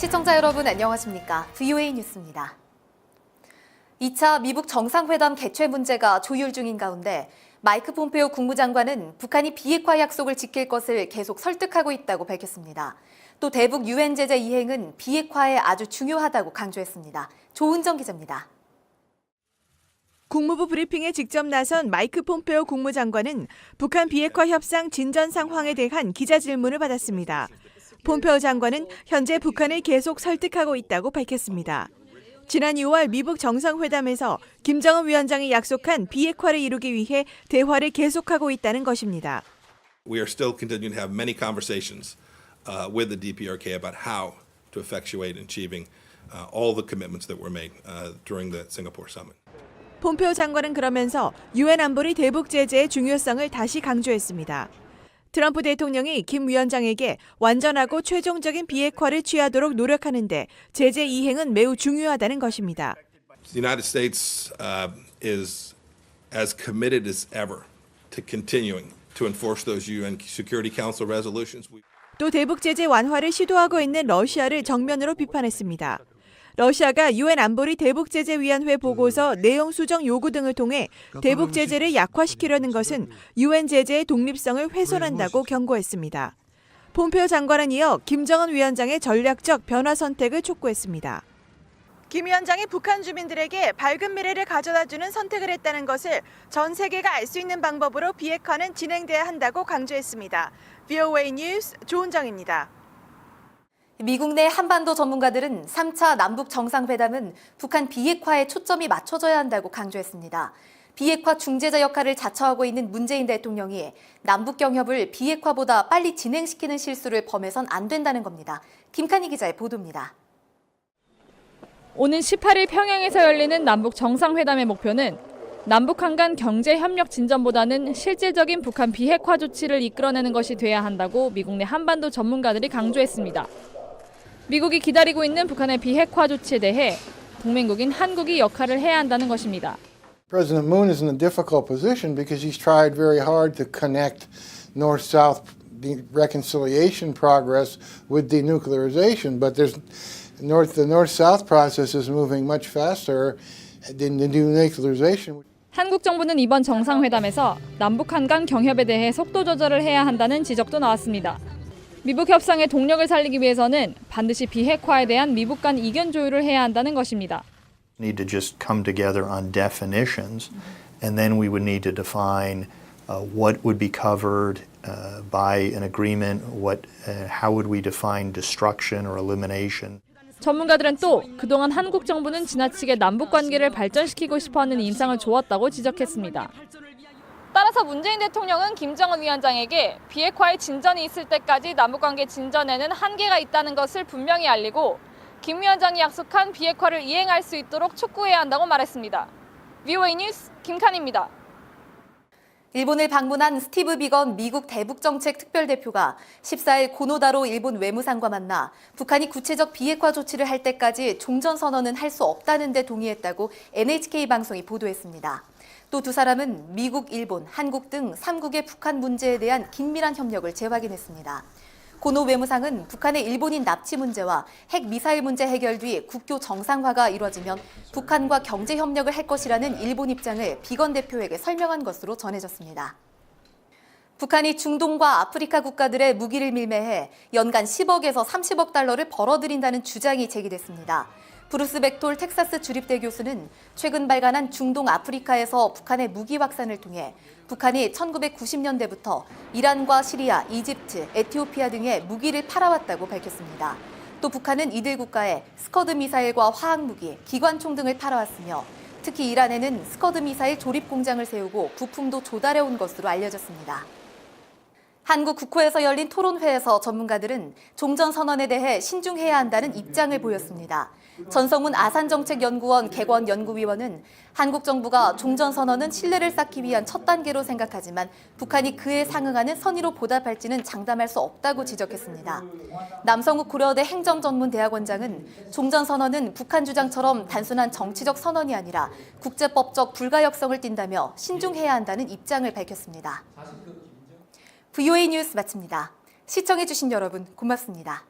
시청자 여러분 안녕하십니까? VOA 뉴스입니다. 2차 미북 정상회담 개최 문제가 조율 중인 가운데 마이크 폼페오 국무장관은 북한이 비핵화 약속을 지킬 것을 계속 설득하고 있다고 밝혔습니다. 또 대북 유엔 제재 이행은 비핵화에 아주 중요하다고 강조했습니다. 조은정 기자입니다. 국무부 브리핑에 직접 나선 마이크 폼페오 국무장관은 북한 비핵화 협상 진전 상황에 대한 기자 질문을 받았습니다. 폼페오 장관은 현재 북한을 계속 설득하고 있다고 밝혔습니다. 지난 6월 미북 정상회담에서 김정은 위원장이 약속한 비핵화를 이루기 위해 대화를 계속하고 있다는 것입니다. We are still continuing to have many conversations with the DPRK about how to effectuate achieving all the commitments that were made during the Singapore summit. 폼페오 장관은 그러면서 유엔 안보리 대북 제재의 중요성을 다시 강조했습니다. 트럼프 대통령이 김 위원장에게 완전하고 최종적인 비핵화를 취하도록 노력하는데 제재 이행은 매우 중요하다는 것입니다. The United States is as committed as ever to continuing to enforce those UN Security Council resolutions. 또 대북 제재 완화를 시도하고 있는 러시아를 정면으로 비판했습니다. 러시아가 유엔 안보리 대북제재위원회 보고서 내용 수정 요구 등을 통해 대북 제재를 약화시키려는 것은 유엔 제재의 독립성을 훼손한다고 경고했습니다. 폼페오 장관은 이어 김정은 위원장의 전략적 변화 선택을 촉구했습니다. 김 위원장이 북한 주민들에게 밝은 미래를 가져다주는 선택을 했다는 것을 전 세계가 알 수 있는 방법으로 비핵화는 진행돼야 한다고 강조했습니다. VOA 뉴스 조은정입니다. 미국 내 한반도 전문가들은 3차 남북 정상회담은 북한 비핵화에 초점이 맞춰져야 한다고 강조했습니다. 비핵화 중재자 역할을 자처하고 있는 문재인 대통령이 남북 경협을 비핵화보다 빨리 진행시키는 실수를 범해선 안 된다는 겁니다. 김칸희 기자의 보도입니다. 오는 18일 평양에서 열리는 남북 정상회담의 목표는 남북한 간 경제협력 진전보다는 실질적인 북한 비핵화 조치를 이끌어내는 것이 돼야 한다고 미국 내 한반도 전문가들이 강조했습니다. 미국이 기다리고 있는 북한의 비핵화 조치에 대해 동맹국인 한국이 역할을 해야 한다는 것입니다. President Moon is in a difficult position because he's tried very hard to connect North-South reconciliation progress with denuclearization, but the North-South process is moving much faster than the denuclearization. 한국 정부는 이번 정상회담에서 남북한 간 경협에 대해 속도 조절을 해야 한다는 지적도 나왔습니다. 미북 협상의 동력을 살리기 위해서는 반드시 비핵화에 대한 미북 간 이견 조율을 해야 한다는 것입니다. Need to just come together on definitions, and then we would need to define what would be covered by an agreement. How would we define destruction or elimination? 전문가들은 또 그동안 한국 정부는 지나치게 남북 관계를 발전시키고 싶어하는 인상을 주었다고 지적했습니다. 따라서 문재인 대통령은 김정은 위원장에게 비핵화의 진전이 있을 때까지 남북관계 진전에는 한계가 있다는 것을 분명히 알리고 김 위원장이 약속한 비핵화를 이행할 수 있도록 촉구해야 한다고 말했습니다. VOA 뉴스 김칸희입니다. 일본을 방문한 스티브 비건 미국 대북정책 특별대표가 14일 고노다로 일본 외무상과 만나 북한이 구체적 비핵화 조치를 할 때까지 종전선언은 할 수 없다는 데 동의했다고 NHK 방송이 보도했습니다. 또 두 사람은 미국, 일본, 한국 등 3국의 북한 문제에 대한 긴밀한 협력을 재확인했습니다. 고노 외무상은 북한의 일본인 납치 문제와 핵 미사일 문제 해결 뒤 국교 정상화가 이뤄지면 북한과 경제 협력을 할 것이라는 일본 입장을 비건 대표에게 설명한 것으로 전해졌습니다. 북한이 중동과 아프리카 국가들의 무기를 밀매해 연간 10억에서 30억 달러를 벌어들인다는 주장이 제기됐습니다. 브루스 벡톨 텍사스 주립대 교수는 최근 발간한 중동 아프리카에서 북한의 무기 확산을 통해 북한이 1990년대부터 이란과 시리아, 이집트, 에티오피아 등의 무기를 팔아왔다고 밝혔습니다. 또 북한은 이들 국가에 스커드 미사일과 화학무기, 기관총 등을 팔아왔으며 특히 이란에는 스커드 미사일 조립 공장을 세우고 부품도 조달해온 것으로 알려졌습니다. 한국 국회에서 열린 토론회에서 전문가들은 종전선언에 대해 신중해야 한다는 입장을 보였습니다. 전성문 아산정책연구원 객원연구위원은 한국 정부가 종전선언은 신뢰를 쌓기 위한 첫 단계로 생각하지만 북한이 그에 상응하는 선의로 보답할지는 장담할 수 없다고 지적했습니다. 남성욱 고려대 행정전문대학원장은 종전선언은 북한 주장처럼 단순한 정치적 선언이 아니라 국제법적 불가역성을 띈다며 신중해야 한다는 입장을 밝혔습니다. VOA 뉴스 마칩니다. 시청해주신 여러분 고맙습니다.